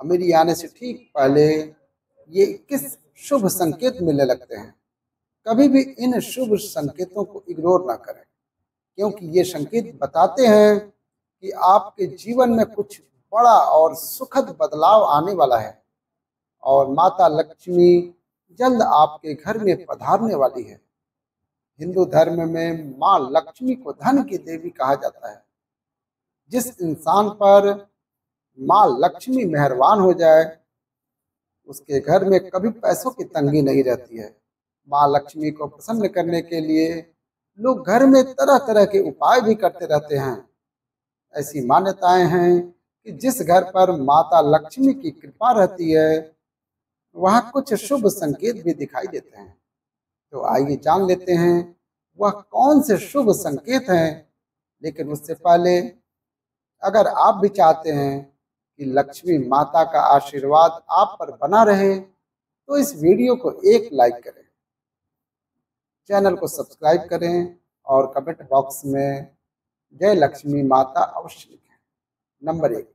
अमीरी आने से ठीक पहले ये किस शुभ संकेत मिलने लगते हैं। कभी भी इन शुभ संकेतों को इग्नोर ना करें, क्योंकि ये संकेत बताते हैं कि आपके जीवन में कुछ बड़ा और सुखद बदलाव आने वाला है और माता लक्ष्मी जल्द आपके घर में पधारने वाली है। हिंदू धर्म में माँ लक्ष्मी को धन की देवी कहा जाता है। जिस इंसान पर माँ लक्ष्मी मेहरबान हो जाए उसके घर में कभी पैसों की तंगी नहीं रहती है। माँ लक्ष्मी को प्रसन्न करने के लिए लोग घर में तरह तरह के उपाय भी करते रहते हैं। ऐसी मान्यताएं हैं कि जिस घर पर माता लक्ष्मी की कृपा रहती है वहाँ कुछ शुभ संकेत भी दिखाई देते हैं। तो आइए जान लेते हैं वह कौन से शुभ संकेत हैं। लेकिन उससे पहले अगर आप भी चाहते हैं कि लक्ष्मी माता का आशीर्वाद आप पर बना रहे तो इस वीडियो को एक लाइक करें, चैनल को सब्सक्राइब करें और कमेंट बॉक्स में जय लक्ष्मी माता अवश्य लिखें। नंबर 1,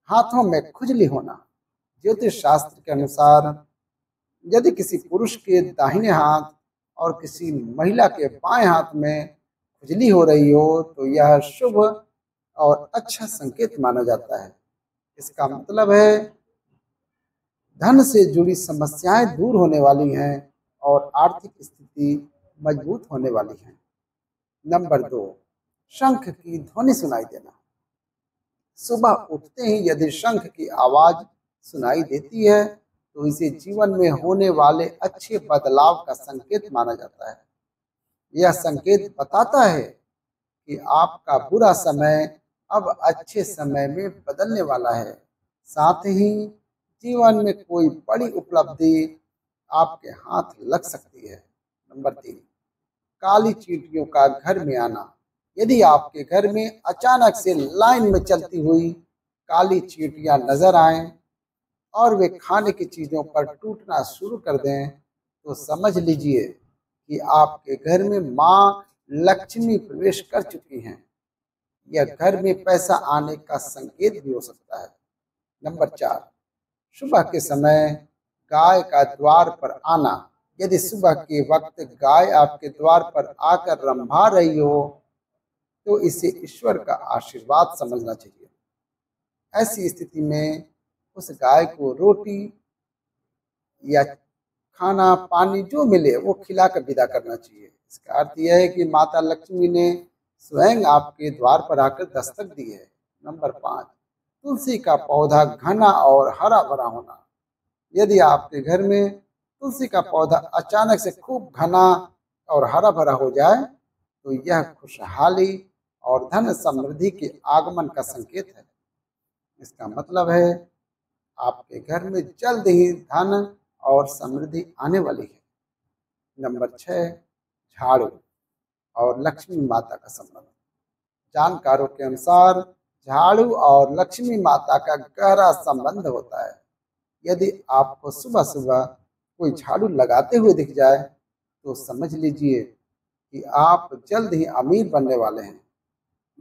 हाथों में खुजली होना। ज्योतिष शास्त्र के अनुसार यदि किसी पुरुष के दाहिने हाथ और किसी महिला के बाएं हाथ में खुजली हो रही हो तो यह शुभ और अच्छा संकेत माना जाता है। इसका मतलब है धन से जुड़ी समस्याएं दूर होने वाली हैं और आर्थिक स्थिति मजबूत होने वाली है। नंबर 2, शंख की ध्वनि सुनाई देना। सुबह उठते ही यदि शंख की आवाज सुनाई देती है तो इसे जीवन में होने वाले अच्छे बदलाव का संकेत माना जाता है। यह संकेत बताता है कि आपका बुरा समय अब अच्छे समय में बदलने वाला है। साथ ही जीवन में कोई बड़ी उपलब्धि आपके हाथ लग सकती है। नंबर 3, काली चींटियों का घर में आना। यदि आपके घर में अचानक से लाइन में चलती हुई काली चींटियां नजर आएं और वे खाने की चीजों पर टूटना शुरू कर दें तो समझ लीजिए कि आपके घर में माँ लक्ष्मी प्रवेश कर चुकी हैं। यह घर में पैसा आने का संकेत भी हो सकता है। नंबर 4, सुबह के समय गाय का द्वार पर आना। यदि सुबह के वक्त गाय आपके द्वार पर आकर रंभा रही हो तो इसे ईश्वर का आशीर्वाद समझना चाहिए। ऐसी स्थिति में उस गाय को रोटी या खाना पानी जो मिले वो खिलाकर विदा करना चाहिए। इसका अर्थ यह है कि माता लक्ष्मी ने स्वयं आपके द्वार पर आकर दस्तक दी है। नंबर 5, तुलसी का पौधा घना और हरा भरा होना। यदि आपके घर में तुलसी का पौधा अचानक से खूब घना और हरा भरा हो जाए तो यह खुशहाली और धन समृद्धि के आगमन का संकेत है। इसका मतलब है आपके घर में जल्द ही धन और समृद्धि आने वाली है। नंबर 6, झाड़ू और लक्ष्मी माता का संबंध। जानकारों के अनुसार झाड़ू और लक्ष्मी माता का गहरा संबंध होता है। यदि आपको सुबह सुबह कोई झाड़ू लगाते हुए दिख जाए तो समझ लीजिए कि आप जल्द ही अमीर बनने वाले हैं।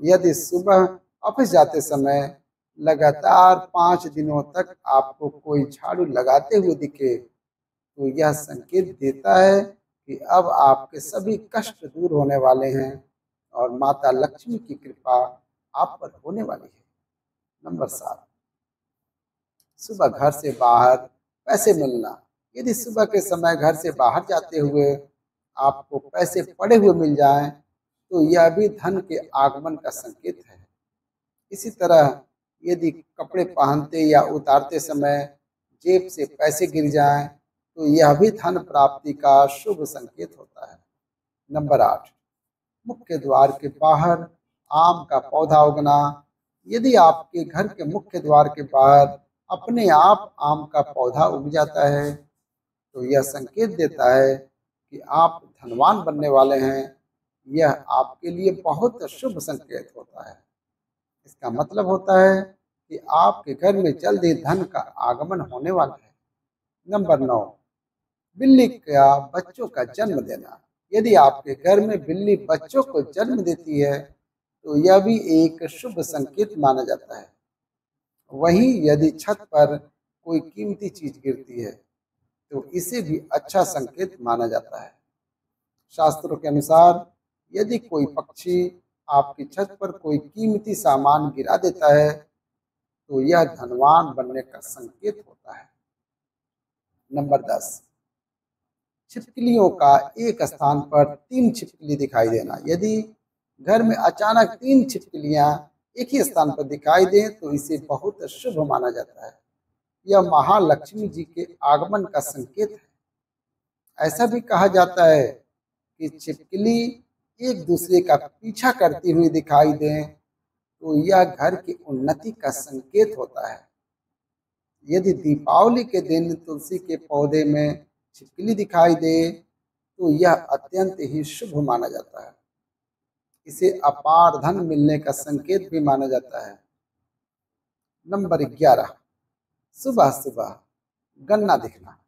यदि सुबह ऑफिस जाते समय लगातार 5 दिनों तक आपको कोई झाड़ू लगाते हुए दिखे तो यह संकेत देता है कि अब आपके सभी कष्ट दूर होने वाले हैं और माता लक्ष्मी की कृपा आप पर होने वाली है। नंबर 7, सुबह घर से बाहर पैसे मिलना। यदि सुबह के समय घर से बाहर जाते हुए आपको पैसे पड़े हुए मिल जाएं तो यह भी धन के आगमन का संकेत है। इसी तरह यदि कपड़े पहनते या उतारते समय जेब से पैसे गिर जाएं तो यह भी धन प्राप्ति का शुभ संकेत होता है। नंबर 8, मुख्य द्वार के बाहर आम का पौधा उगना। यदि आपके घर के मुख्य द्वार के बाहर अपने आप आम का पौधा उग जाता है तो यह संकेत देता है कि आप धनवान बनने वाले हैं। यह आपके लिए बहुत शुभ संकेत होता है। इसका मतलब होता है कि आपके घर में जल्द ही धन का आगमन होने वाला है। नंबर 9, बिल्ली का बच्चों का जन्म देना। यदि आपके घर में बिल्ली बच्चों को जन्म देती है तो यह भी एक शुभ संकेत माना जाता है वहीं यदि छत पर कोई कीमती चीज गिरती है तो इसे भी अच्छा संकेत माना जाता है। शास्त्रों के अनुसार यदि कोई पक्षी आपकी छत पर कोई कीमती सामान गिरा देता है तो यह धनवान बनने का संकेत होता है। नंबर 10, छिपकलियों का एक स्थान पर 3 छिपकली दिखाई देना। यदि घर में अचानक 3 छिपकलियां एक ही स्थान पर दिखाई दें तो इसे बहुत शुभ माना जाता है। यह महालक्ष्मी जी के आगमन का संकेत है। ऐसा भी कहा जाता है कि छिपकली एक दूसरे का पीछा करती हुई दिखाई दें तो यह घर की उन्नति का संकेत होता है। यदि दीपावली के दिन तुलसी के पौधे में छिपकली दिखाई दे तो यह अत्यंत ही शुभ माना जाता है। इसे अपार धन मिलने का संकेत भी माना जाता है। नंबर 11, सुबह सुबह गन्ना दिखना।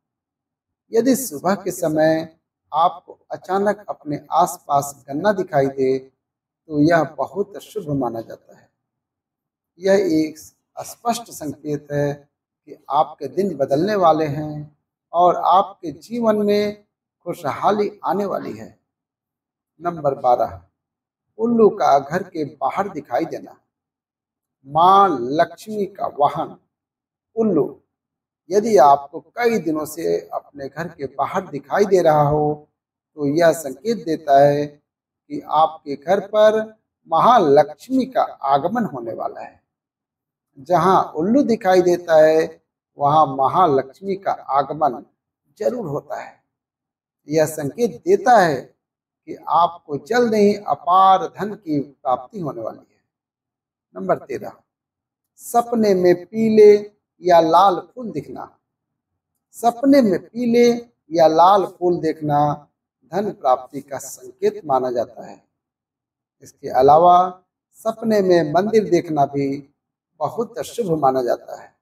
यदि सुबह के समय आपको अचानक अपने आसपास गन्ना दिखाई दे तो यह बहुत शुभ माना जाता है। यह एक स्पष्ट संकेत है कि आपके दिन बदलने वाले हैं और आपके जीवन में खुशहाली आने वाली है। नंबर 12, उल्लू का घर के बाहर दिखाई देना। मां लक्ष्मी का वाहन उल्लू यदि आपको कई दिनों से अपने घर के बाहर दिखाई दे रहा हो तो यह संकेत देता है कि आपके घर पर महालक्ष्मी का आगमन होने वाला है। जहां उल्लू दिखाई देता है वहां महालक्ष्मी का आगमन जरूर होता है। यह संकेत देता है कि आपको जल्द ही अपार धन की प्राप्ति होने वाली है। नंबर 13, सपने में पीले या लाल फूल दिखना। सपने में पीले या लाल फूल देखना धन प्राप्ति का संकेत माना जाता है। इसके अलावा सपने में मंदिर देखना भी बहुत शुभ माना जाता है।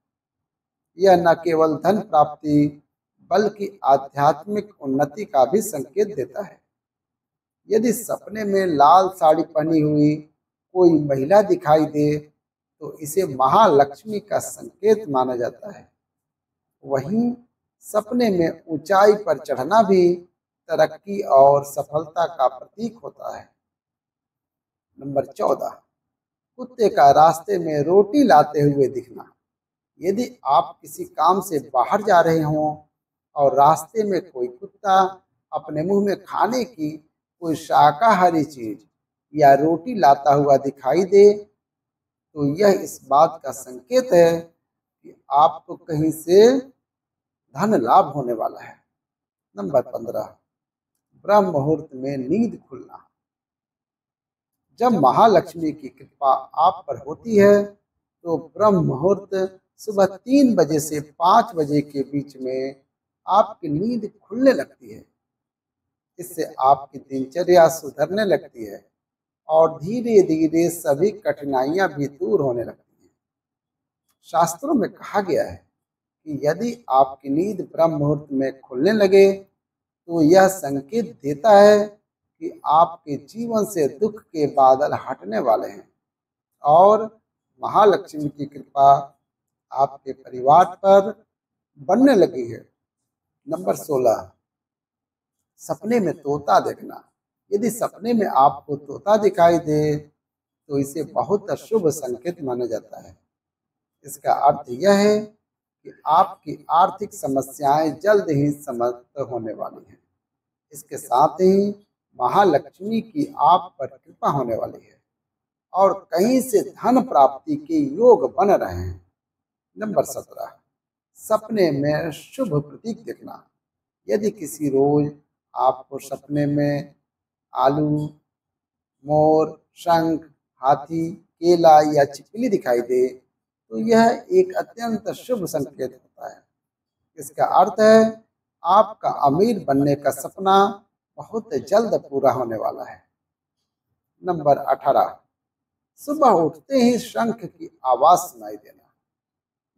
यह न केवल धन प्राप्ति बल्कि आध्यात्मिक उन्नति का भी संकेत देता है। यदि सपने में लाल साड़ी पहनी हुई कोई महिला दिखाई दे तो इसे महालक्ष्मी का संकेत माना जाता है। वहीं सपने में ऊंचाई पर चढ़ना भी तरक्की और सफलता का प्रतीक होता है। नंबर 14, कुत्ते का रास्ते में रोटी लाते हुए दिखना। यदि आप किसी काम से बाहर जा रहे हों और रास्ते में कोई कुत्ता अपने मुंह में खाने की कोई शाकाहारी चीज या रोटी लाता हुआ दिखाई दे तो यह इस बात का संकेत है कि आपको कहीं से धन लाभ होने वाला है। नंबर 15, ब्रह्म मुहूर्त में नींद खुलना। जब महालक्ष्मी की कृपा आप पर होती है तो ब्रह्म मुहूर्त सुबह 3 बजे से 5 बजे के बीच में आपकी नींद खुलने लगती है। इससे आपकी दिनचर्या सुधरने लगती है और धीरे धीरे सभी कठिनाइयां भी दूर होने लगती हैं। शास्त्रों में कहा गया है कि यदि आपकी नींद ब्रह्म मुहूर्त में खुलने लगे तो यह संकेत देता है कि आपके जीवन से दुख के बादल हटने वाले हैं और महालक्ष्मी की कृपा आपके परिवार पर बनने लगी है। नंबर 16, सपने में तोता देखना। यदि सपने में आपको तोता दिखाई दे तो इसे बहुत शुभ संकेत माना जाता है। इसका अर्थ यह है कि आपकी आर्थिक समस्याएं जल्द ही समाप्त होने वाली हैं। इसके साथ ही महालक्ष्मी की आप पर कृपा होने वाली है और कहीं से धन प्राप्ति के योग बन रहे हैं। नंबर 17, सपने में शुभ प्रतीक देखना। यदि किसी रोज आपको सपने में आलू, मोर, शंख, हाथी, केला या छिपकली दिखाई दे तो यह एक अत्यंत शुभ संकेत होता है। इसका अर्थ है आपका अमीर बनने का सपना बहुत जल्द पूरा होने वाला है। नंबर 18, सुबह उठते ही शंख की आवाज सुनाई देना।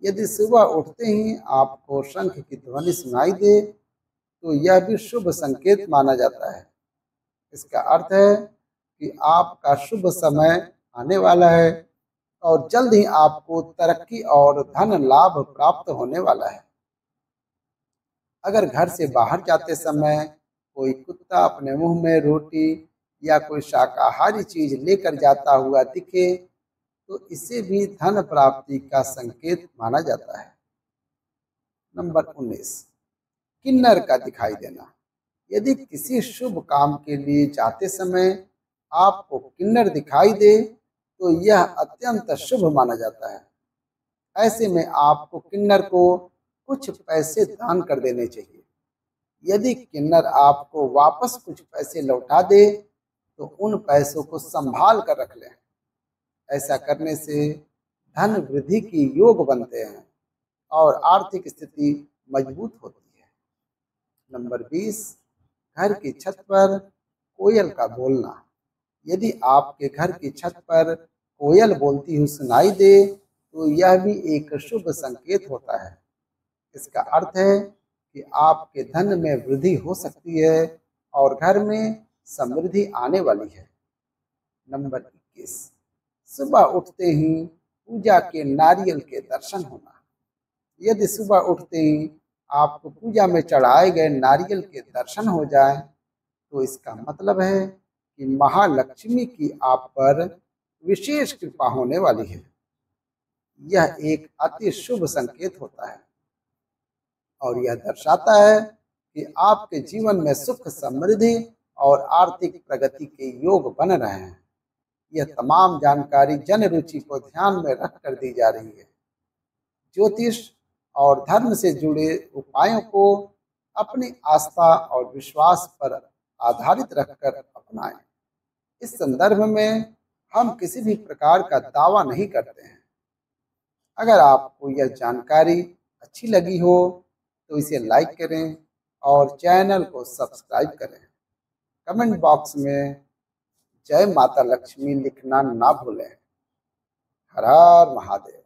यदि सुबह उठते ही आपको शंख की ध्वनि सुनाई दे तो यह भी शुभ संकेत माना जाता है। इसका अर्थ है कि आपका शुभ समय आने वाला है और जल्द ही आपको तरक्की और धन लाभ प्राप्त होने वाला है। अगर घर से बाहर जाते समय कोई कुत्ता अपने मुंह में रोटी या कोई शाकाहारी चीज लेकर जाता हुआ दिखे तो इसे भी धन प्राप्ति का संकेत माना जाता है। नंबर 19, किन्नर का दिखाई देना। यदि किसी शुभ काम के लिए जाते समय आपको किन्नर दिखाई दे तो यह अत्यंत शुभ माना जाता है। ऐसे में आपको किन्नर को कुछ पैसे दान कर देने चाहिए। यदि किन्नर आपको वापस कुछ पैसे लौटा दे तो उन पैसों को संभाल कर रख लें। ऐसा करने से धन वृद्धि की योग बनते हैं और आर्थिक स्थिति मजबूत होती है। नंबर 20, घर की छत पर कोयल का बोलना। यदि आपके घर की छत पर कोयल बोलती हुई सुनाई दे तो यह भी एक शुभ संकेत होता है। इसका अर्थ है कि आपके धन में वृद्धि हो सकती है और घर में समृद्धि आने वाली है। नंबर 21, सुबह उठते ही पूजा के नारियल के दर्शन होना। यदि सुबह उठते ही आपको पूजा में चढ़ाए गए नारियल के दर्शन हो जाए तो इसका मतलब है कि महालक्ष्मी की आप पर विशेष कृपा होने वाली है। यह एक अति शुभ संकेत होता है और यह दर्शाता है कि आपके जीवन में सुख, समृद्धि और आर्थिक प्रगति के योग बन रहे हैं। यह तमाम जानकारी जन रुचि को ध्यान में रखकर दी जा रही है। ज्योतिष और धर्म से जुड़े उपायों को अपनी आस्था और विश्वास पर आधारित रखकर अपनाएं। इस संदर्भ में हम किसी भी प्रकार का दावा नहीं करते हैं। अगर आपको यह जानकारी अच्छी लगी हो तो इसे लाइक करें और चैनल को सब्सक्राइब करें। कमेंट बॉक्स में जय माता लक्ष्मी लिखना ना भूलें। हर हर महादेव।